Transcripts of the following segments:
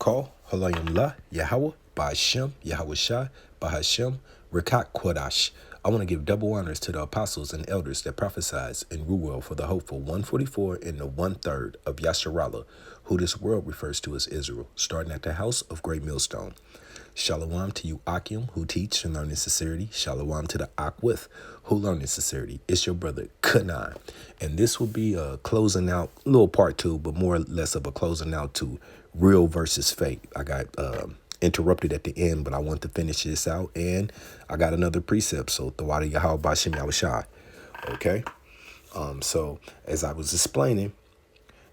Barakah, Halayim La, Yahweh, Ba'ashem, Yahweh Shai, Bahashem, Rekat Kodash. I want to give double honors to the apostles and elders that prophesied in Ruel for the hopeful 144 and the 1/3 of Yasharallah, who this world refers to as Israel, starting at the house of Great Millstone. Shalom to you, Akim, who teach and learn in sincerity. Shalom to the Akwith, who learn in sincerity. It's your brother, Kanan. And this will be a closing out, little part two, but more or less of a closing out to real versus fake. I got interrupted at the end, but I want to finish this out. And I got another precept. So, Tawada Yahweh Bashem Yahushai. Okay? So, as I was explaining,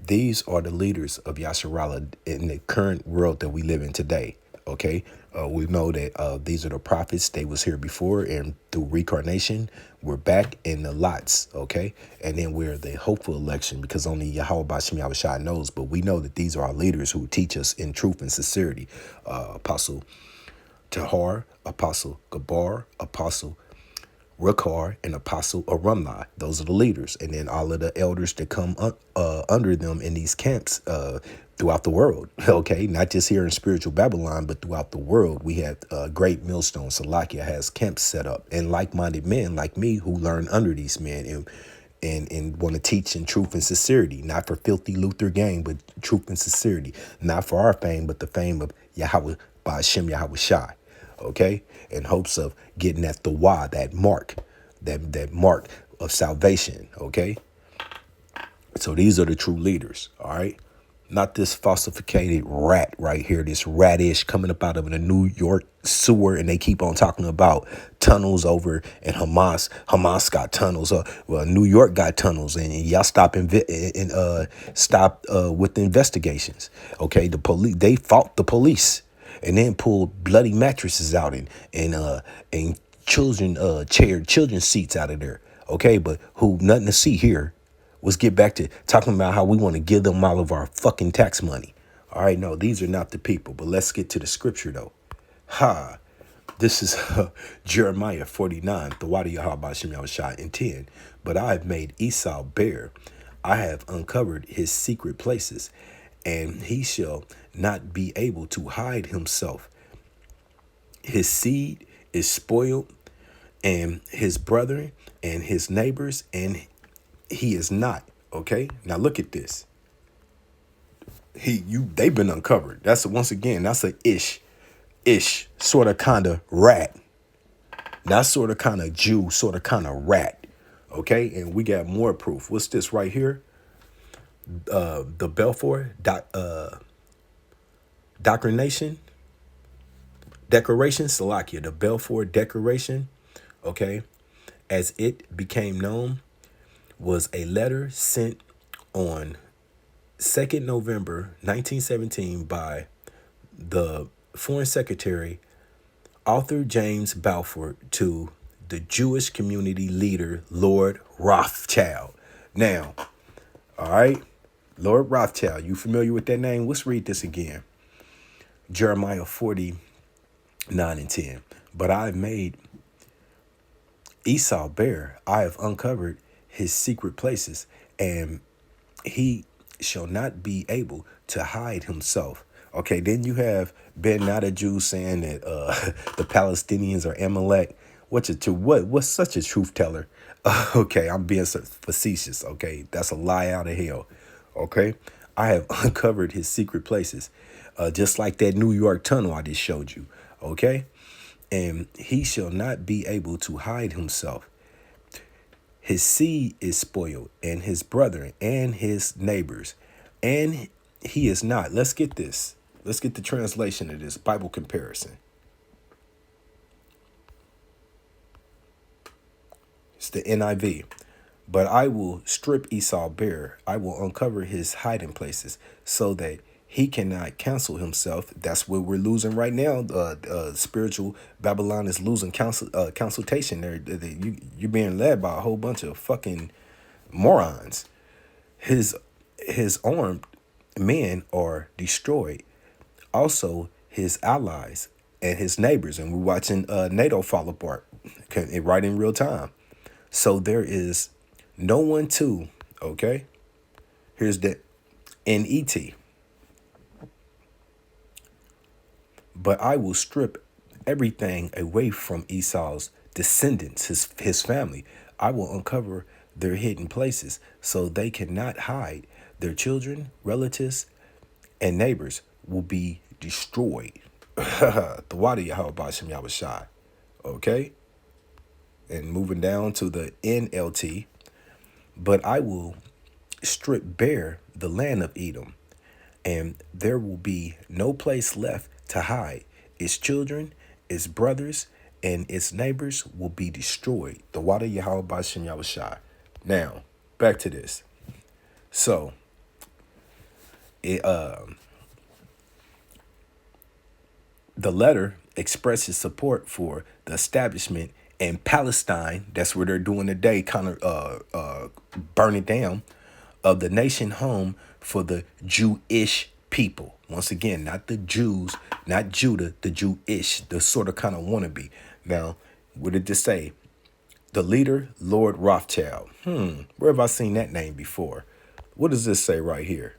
these are the leaders of Yasharallah in the current world that we live in today. Okay, we know that these are the prophets. They was here before, and through reincarnation, we're back in the lots. Okay, and then we're the hopeful election because only Yahweh Bashem Yahushua knows. But we know that these are our leaders who teach us in truth and sincerity. Apostle Tahar, Apostle Gabar, Apostle Rakar, and Apostle Arumni. Those are the leaders. And then all of the elders that come under them in these camps throughout the world. Okay, not just here in spiritual Babylon, but throughout the world. We have Great Millstone. Salakia has camps set up. And like-minded men like me who learn under these men and want to teach in truth and sincerity. Not for filthy Luther gang, but truth and sincerity. Not for our fame, but the fame of Yahweh by Hashem Yahweh Shai. Okay, in hopes of getting at the why, that mark of salvation. Okay, so these are the true leaders. All right, not this falsificated rat right here, this radish coming up out of the New York sewer, and they keep on talking about tunnels over in Hamas. Hamas got tunnels. Well, New York got tunnels, and y'all stop with the investigations. Okay, the police, they fought the police. And then pulled bloody mattresses out and children's seats out of there. Okay, but who nothing to see here. Let's get back to talking about how we want to give them all of our fucking tax money. All right, no, these are not the people. But let's get to the scripture though. This is Jeremiah 49, the Wadi Yahweh Bashem Yahushai in 10. But I have made Esau bare. I have uncovered his secret places, and he shall not be able to hide himself. His seed is spoiled, and his brethren and his neighbors, and he is not. Okay, now look at this. They've been uncovered. That's a ish sort of kind of rat. Not sort of kind of Jew, sort of kind of rat. Okay, and we got more proof. What's this right here? The Balfour Declaration, Salakia, the Balfour Declaration, okay, as it became known, was a letter sent on 2nd November 1917 by the Foreign Secretary Arthur James Balfour to the Jewish community leader, Lord Rothschild. Now, all right, Lord Rothschild, you familiar with that name? Let's read this again. Jeremiah 49 and 10. But I have made Esau bare. I have uncovered his secret places, and he shall not be able to hide himself. Okay, then you have Ben Jew saying that the Palestinians are Amalek. What's such a truth teller? Okay, I'm being facetious. Okay, that's a lie out of hell. Okay, I have uncovered his secret places, just like that New York tunnel I just showed you. Okay, and he shall not be able to hide himself. His seed is spoiled, and his brethren and his neighbors, and he is not. Let's get this. Let's get the translation of this Bible comparison. It's the NIV. But I will strip Esau bare. I will uncover his hiding places so that he cannot cancel himself. That's what we're losing right now. Spiritual Babylon is losing consultation. You're being led by a whole bunch of fucking morons. His armed men are destroyed. Also, his allies and his neighbors. And we're watching NATO fall apart right in real time. So there is no one to, okay? Here's the NET. But I will strip everything away from Esau's descendants, his family. I will uncover their hidden places so they cannot hide. Their children, relatives, and neighbors will be destroyed. The water Yahweh Bashem Yahushai. Okay? And moving down to the NLT. But I will strip bare the land of Edom, and there will be no place left to hide. Its children, its brothers, and its neighbors will be destroyed. The water Yahweh Bashem Yahushai. Now, back to this. So, it, the letter expresses support for the establishment in Palestine. That's where they're doing today, kind of burn it down, of the nation home for the Jewish people. Once again, not the Jews, not Judah, the Jewish, the sort of kind of wannabe. Now, what did this say? The leader, Lord Rothschild. Where have I seen that name before? What does this say right here?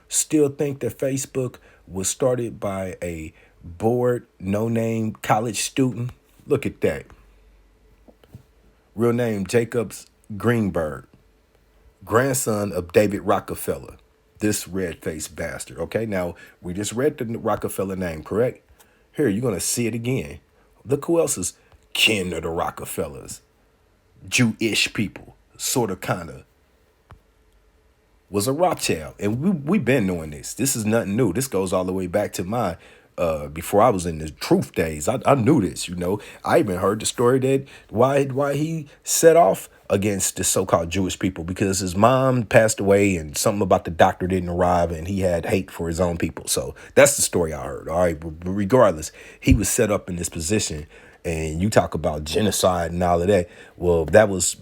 Still think that Facebook was started by a bored, no-name college student? Look at that. Real name, Jacobs Greenberg, grandson of David Rockefeller. This red-faced bastard. Okay, now we just read the Rockefeller name, correct? Here, you're going to see it again. Look who else is kin of the Rockefellers. Jewish people, sort of, kind of. Was a Rothschild. And we've been doing this. This is nothing new. This goes all the way back to my, before I was in the truth days. I knew this, you know. I even heard the story that why he set off against the so-called Jewish people, because his mom passed away and something about the doctor didn't arrive and he had hate for his own people. So that's the story I heard. All right. But regardless, he was set up in this position, and you talk about genocide and all of that. Well, that was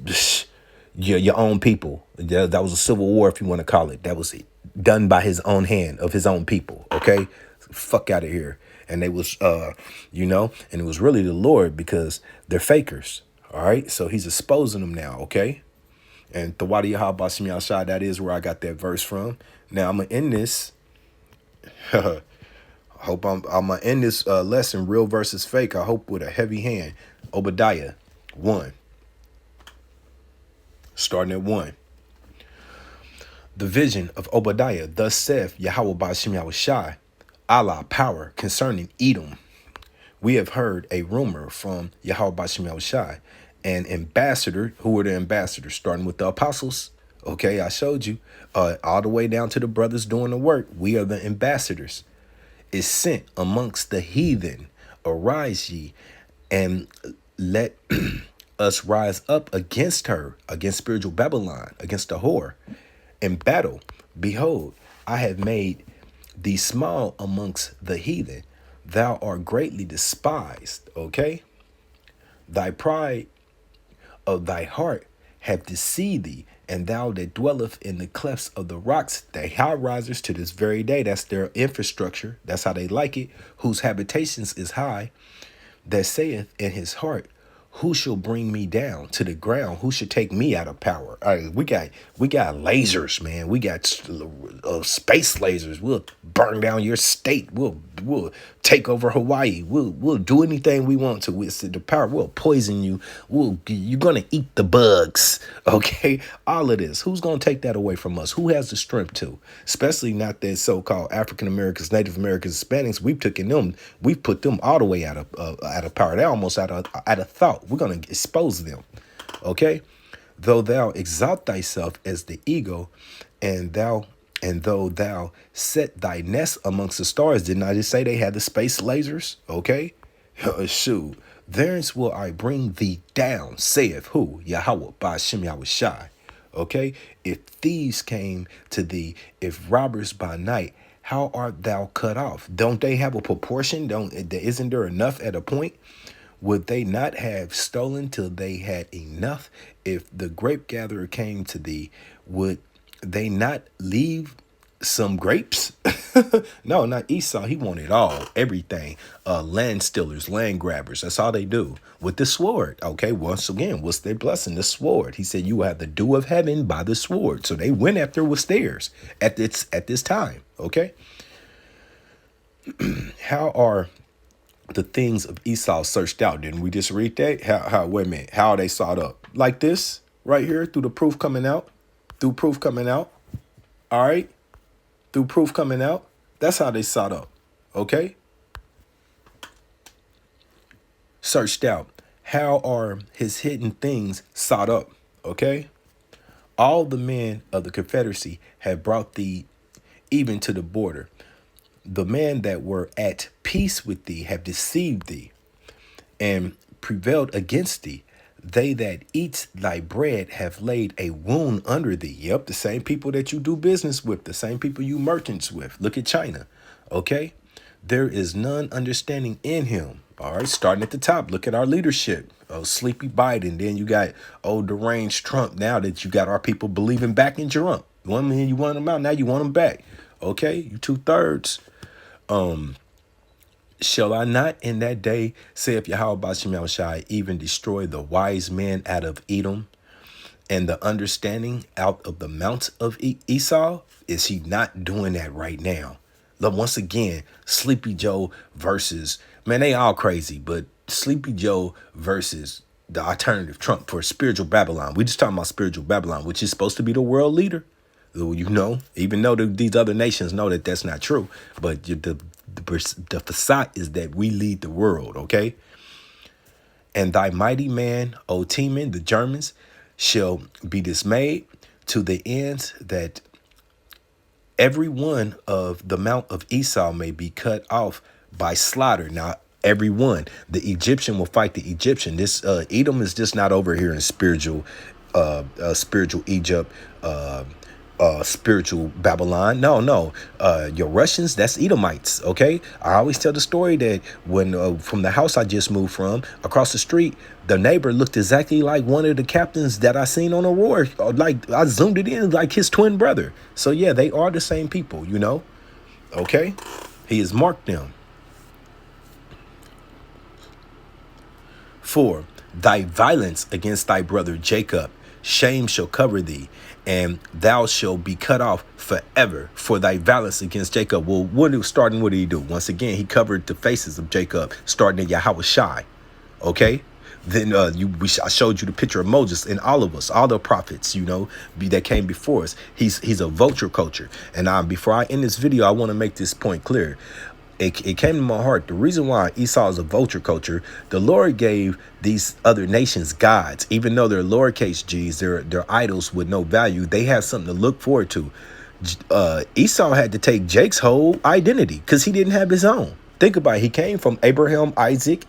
your own people. That was a civil war, if you want to call it. That was done by his own hand, of his own people. Okay, fuck out of here. And they was, and it was really the Lord, because they're fakers. All right, so he's exposing them now. Okay, and Tawadi Yahweh Bashem Yahshai, that is where I got that verse from. Now I'm gonna end this. I'm gonna end this lesson, real versus fake. I hope with a heavy hand. Obadiah 1. Starting at 1. The vision of Obadiah. Thus saith Yahweh Bashem Yahushai, Allah power concerning Edom. We have heard a rumor from Yahweh Bashem Yahushai, an ambassador. Who were the ambassadors? Starting with the apostles. Okay, I showed you. All the way down to the brothers doing the work. We are the ambassadors. Is sent amongst the heathen. Arise ye, and let us rise up against her, against spiritual Babylon, against the whore, in battle. Behold, I have made thee small amongst the heathen. Thou art greatly despised. Okay? Thy pride of thy heart hath deceived thee, and thou that dwelleth in the clefts of the rocks, the high risers to this very day. That's their infrastructure. That's how they like it. Whose habitations is high, that saith in his heart, who shall bring me down to the ground? Who should take me out of power? All right, we got lasers, man. We got space lasers. We'll burn down your state. We'll take over Hawaii. We'll do anything we want to with the power. We'll poison you. You're gonna eat the bugs. Okay, all of this. Who's gonna take that away from us? Who has the strength to? Especially not the so-called African Americans, Native Americans, Hispanics. We've put them all the way out of power. They're almost out of thought. We're going to expose them. Okay? Though thou exalt thyself as the eagle, and though thou set thy nest amongst the stars. Didn't I just say they had the space lasers? Okay? Shoot. Thence will I bring thee down, saith who? Yahweh, Bashem Yahushai. Okay? If thieves came to thee, if robbers by night, how art thou cut off? Don't they have a proportion? Isn't there enough at a point? Would they not have stolen till they had enough? If the grape gatherer came to thee, would they not leave some grapes? No, not Esau. He wanted all, everything. Land stealers, land grabbers. That's all they do with the sword. Okay, once again, what's their blessing? The sword. He said, you will have the dew of heaven by the sword. So they went after what's theirs at this time. Okay. how are the things of Esau searched out? Didn't we just read that? How wait a minute, how are they sought up? Like this, right here, through the proof coming out, through proof coming out. All right, through proof coming out. That's how they sought up. Okay. Searched out. How are his hidden things sought up? Okay. All the men of the Confederacy have brought thee even to the border. The men that were at peace with thee have deceived thee and prevailed against thee. They that eat thy bread have laid a wound under thee. Yep, the same people that you do business with, the same people you merchants with. Look at China. Okay. There is none understanding in him. All right, starting at the top, look at our leadership. Oh, sleepy Biden. Then you got deranged Trump. Now that you got our people believing back in Trump. One minute you want them out, now you want them back. Okay, you 2/3. Shall I not in that day, saith Yahweh Bashem Yahushai, even destroy the wise men out of Edom and the understanding out of the mount of Esau? Is he not doing that right now? Look, once again, Sleepy Joe versus, man, they all crazy, but Sleepy Joe versus the alternative Trump for spiritual Babylon. We just talking about spiritual Babylon, which is supposed to be the world leader. You know, even though these other nations know that that's not true, but the facade is that we lead the world, okay? And thy mighty man, O Teman, the Germans, shall be dismayed to the end that every one of the mount of Esau may be cut off by slaughter. Now, every one, the Egyptian will fight the Egyptian. This Edom is just not over here in spiritual Egypt, spiritual Babylon. No. Your Russians, that's Edomites. Okay. I always tell the story that when from the house I just moved from across the street, the neighbor looked exactly like one of the captains that I seen on Aurora. Like I zoomed it in like his twin brother. So yeah, they are the same people, you know. Okay. He has marked them. 4. Thy violence against thy brother Jacob, shame shall cover thee, and thou shalt be cut off forever for thy violence against Jacob. Well, what did he do? Once again, he covered the faces of Jacob, starting at Yahweh Shai. Okay. Then I showed you the picture of Moses and all of us, all the prophets, you know, that came before us. He's a vulture culture. And before I end this video, I want to make this point clear. It came to my heart. The reason why Esau is a vulture culture, the Lord gave these other nations gods, even though they're lowercase g's, they're idols with no value. They have something to look forward to. Esau had to take Jake's whole identity because he didn't have his own. Think about it. He came from Abraham, Isaac.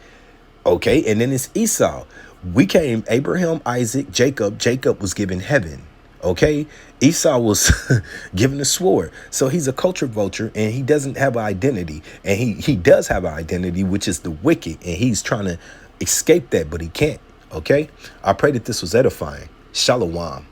Okay. And then it's Esau. We came Abraham, Isaac, Jacob. Jacob was given heaven. Okay. Esau was given the sword. So he's a culture vulture and he doesn't have an identity. And he does have an identity, which is the wicked. And he's trying to escape that, but he can't. Okay. I pray that this was edifying. Shalom.